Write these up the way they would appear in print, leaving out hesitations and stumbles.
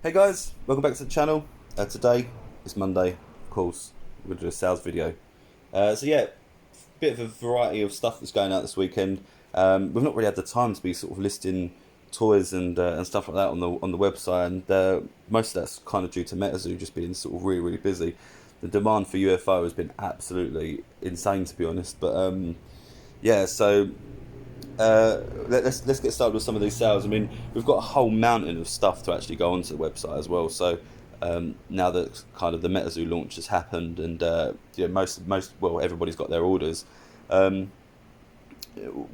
Hey guys, welcome back to the channel. Today is Monday, of course. We're going to do a sales video. So yeah, bit of a variety of stuff that's going out this weekend. We've not really had the time to be sort of listing toys and stuff like that on the website, and most of that's kind of due to MetaZoo just being sort of really busy. The demand for UFO has been absolutely insane, to be honest. But yeah, so let's get started with some of these sales. I mean, we've got a whole mountain of stuff to actually go onto the website as well. So now that kind of the MetaZoo launch has happened, and most well, everybody's got their orders. Um,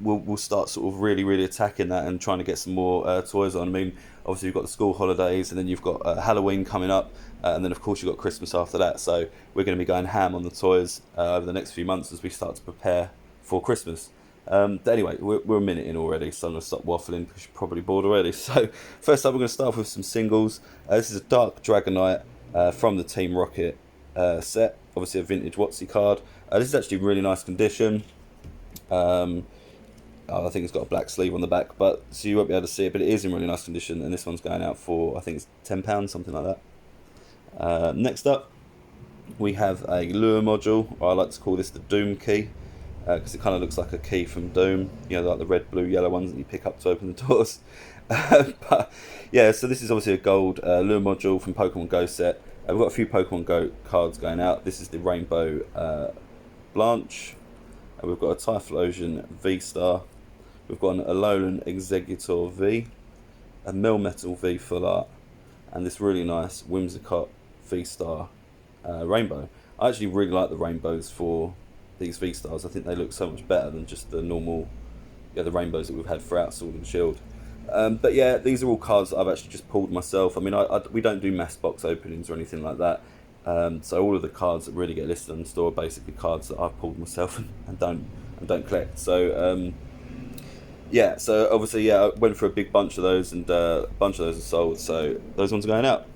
we'll start sort of really attacking that and trying to get some more toys on. I mean, obviously you've got the school holidays, and then you've got Halloween coming up, and then of course you've got Christmas after that. So we're going to be going ham on the toys over the next few months as we start to prepare for Christmas. But anyway, we're a minute in already, so I'm going to stop waffling because you're probably bored already. So first up, we're going to start off with some singles. This is a Dark Dragonite from the Team Rocket set. Obviously a vintage WotC card. This is actually in really nice condition. I think it's got a black sleeve on the back, but so you won't be able to see it, but it is in really nice condition, and this one's going out for, I think it's £10, something like that. Next up, we have a lure module, or I like to call this the Doom key, because it kind of looks like a key from Doom, you know, like the red, blue, yellow ones that you pick up to open the doors. But yeah, so this is obviously a gold lure module from Pokemon Go set. We've got a few Pokemon Go cards going out. This is the Rainbow Blanche. We've got a Typhlosion V-Star. We've got an Alolan Executor V, a Melmetal V Full Art, and this really nice Whimsicott V-Star Rainbow. I actually really like the rainbows for these V-Stars. I think they look so much better than just the normal, the rainbows that we've had throughout Sword and Shield. But yeah, these are all cards that I've actually just pulled myself. I mean, we don't do mass box openings or anything like that. So all of the cards that really get listed on the store are basically cards that I've pulled myself and don't collect. So yeah, so obviously I went for a big bunch of those, and a bunch of those are sold. So those ones are going out.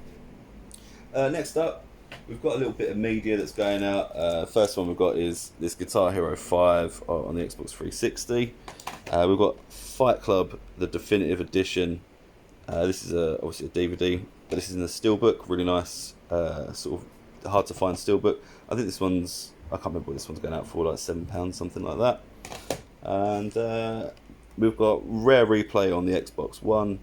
Next up, we've got a little bit of media that's going out. First one we've got is this Guitar Hero 5 on the Xbox 360. We've got Fight Club, the Definitive Edition. This is obviously a DVD, but this is in the steelbook. Really nice, sort of hard to find steelbook. I think this one's, I can't remember what this one's going out for, like £7, something like that. And we've got Rare Replay on the Xbox One.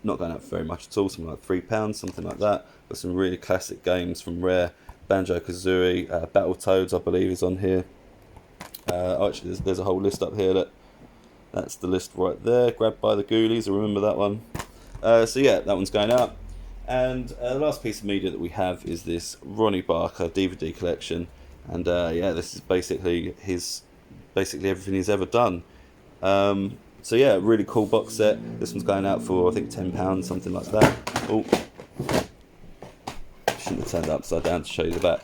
Not going out for very much at all, something like £3, something like that. Got some really classic games from Rare. Banjo-Kazooie, Battletoads I believe is on here. Actually there's a whole list up here. That's the list right there. Grabbed by the Ghoulies, I remember that one. So yeah, that one's going out. And the last piece of media that we have is this Ronny Barker DVD collection. And yeah, this is basically everything he's ever done. So yeah, really cool box set. This one's going out for, I think, £10, something like that. Oh, shouldn't have turned it upside down to show you the back.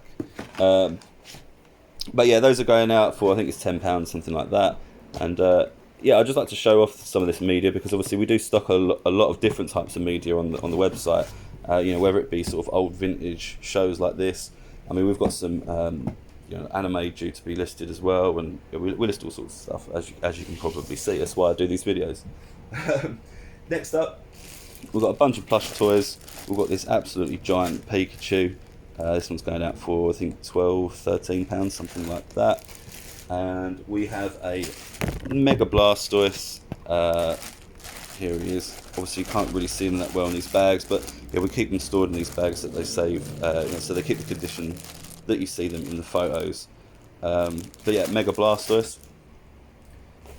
But yeah, those are going out for, I think it's £10, something like that. And yeah, I'd just like to show off some of this media, because obviously we do stock a lot of different types of media on the website. You know, whether it be sort of old vintage shows like this. I mean, we've got some anime due to be listed as well, and we list all sorts of stuff, as you can probably see. That's why I do these videos. Next up, we've got a bunch of plush toys. We've got this absolutely giant Pikachu. This one's going out for, I think, £12-13, something like that. And we have a Mega Blastoise. Here he is. Obviously, you can't really see them that well in these bags, but yeah, we keep them stored in these bags that they save, so they keep the condition that you see them in the photos. But yeah, Mega Blastoise.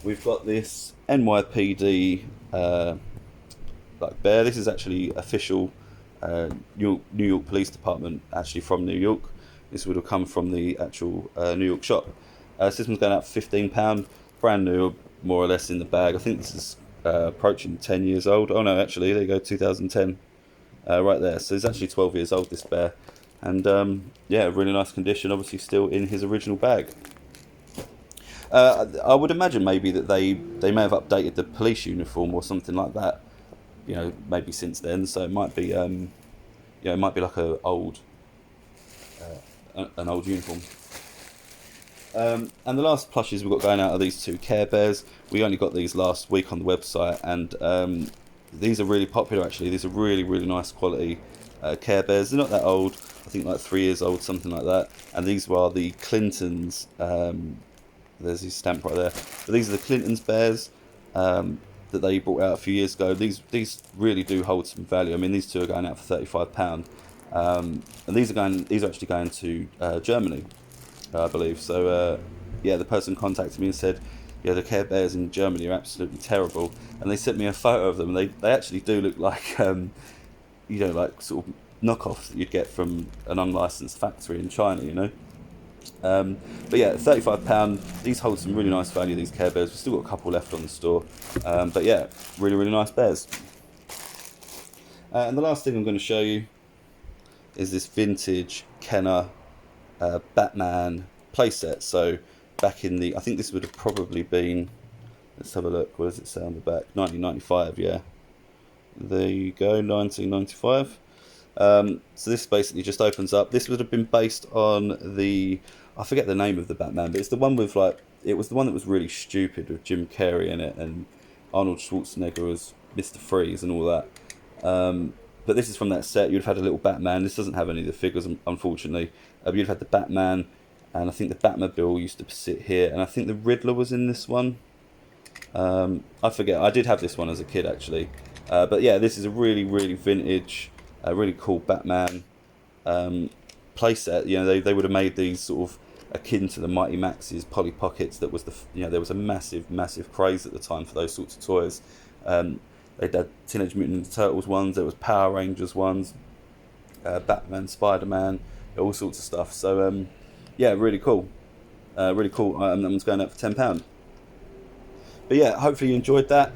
We've got this NYPD like bear. This is actually official New York Police Department, actually from New York. This would have come from the actual New York shop. This one's going out for £15, brand new, more or less, in the bag. I think this is approaching 10 years old. Oh no, actually, there you go, 2010, right there. So it's actually 12 years old, this bear. And yeah, really nice condition, obviously still in his original bag. I would imagine maybe that they may have updated the police uniform or something like that, you know, maybe since then. So it might be, it might be like an old uniform. And the last plushes we've got going out are these two Care Bears. We only got these last week on the website, and these are really popular actually. These are really, really nice quality Care Bears. They're not that old. I think like 3 years old, something like that. And these were the Clintons. There's his stamp right there. But these are the Clintons bears that they brought out a few years ago. These really do hold some value. I mean, these two are going out for £35. And these are actually going to Germany, I believe. So yeah, the person contacted me and said, yeah, the Care Bears in Germany are absolutely terrible, and they sent me a photo of them. And they actually do look like you know, like sort of knockoffs that you'd get from an unlicensed factory in China, you know. But yeah, £35. These hold some really nice value, these Care Bears. We've still got a couple left on the store, but yeah, really, really nice bears. And the last thing I'm going to show you is this vintage Kenner Batman playset. So back in the, I think this would have probably been, let's have a look, what does it say on the back? 1995, yeah. There you go, 1995. So this basically just opens up. This would have been based on the, I forget the name of the Batman, but it's the one with like, it was the one that was really stupid with Jim Carrey in it and Arnold Schwarzenegger was Mr. Freeze and all that. But this is from that set. You'd have had a little Batman. This doesn't have any of the figures, unfortunately. You'd have had the Batman, and I think the Batmobile used to sit here, and I think the Riddler was in this one. I forget. I did have this one as a kid, actually. But yeah, this is a really, really vintage, really cool Batman playset. You know, they would have made these sort of akin to the Mighty Max's Polly Pockets. That was the, you know, there was a massive, massive craze at the time for those sorts of toys. They had Teenage Mutant Ninja Turtles ones, there was Power Rangers ones, Batman, Spider-Man, all sorts of stuff. So yeah, really cool. Really cool. That one's going up for £10. But yeah, hopefully you enjoyed that.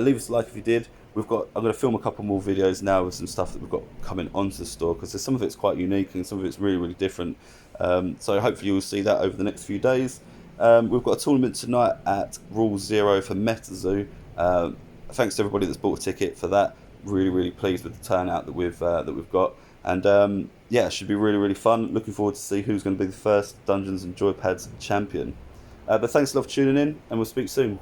Leave us a like if you did. I'm going to film a couple more videos now with some stuff that we've got coming onto the store, because some of it's quite unique and some of it's really, really different. So hopefully you'll see that over the next few days. We've got a tournament tonight at Rule Zero for MetaZoo. Thanks to everybody that's bought a ticket for that. Really, really pleased with the turnout that we've got. And yeah, it should be really, really fun. Looking forward to see who's going to be the first Dungeons and Joypads champion. But thanks a lot for tuning in, and we'll speak soon.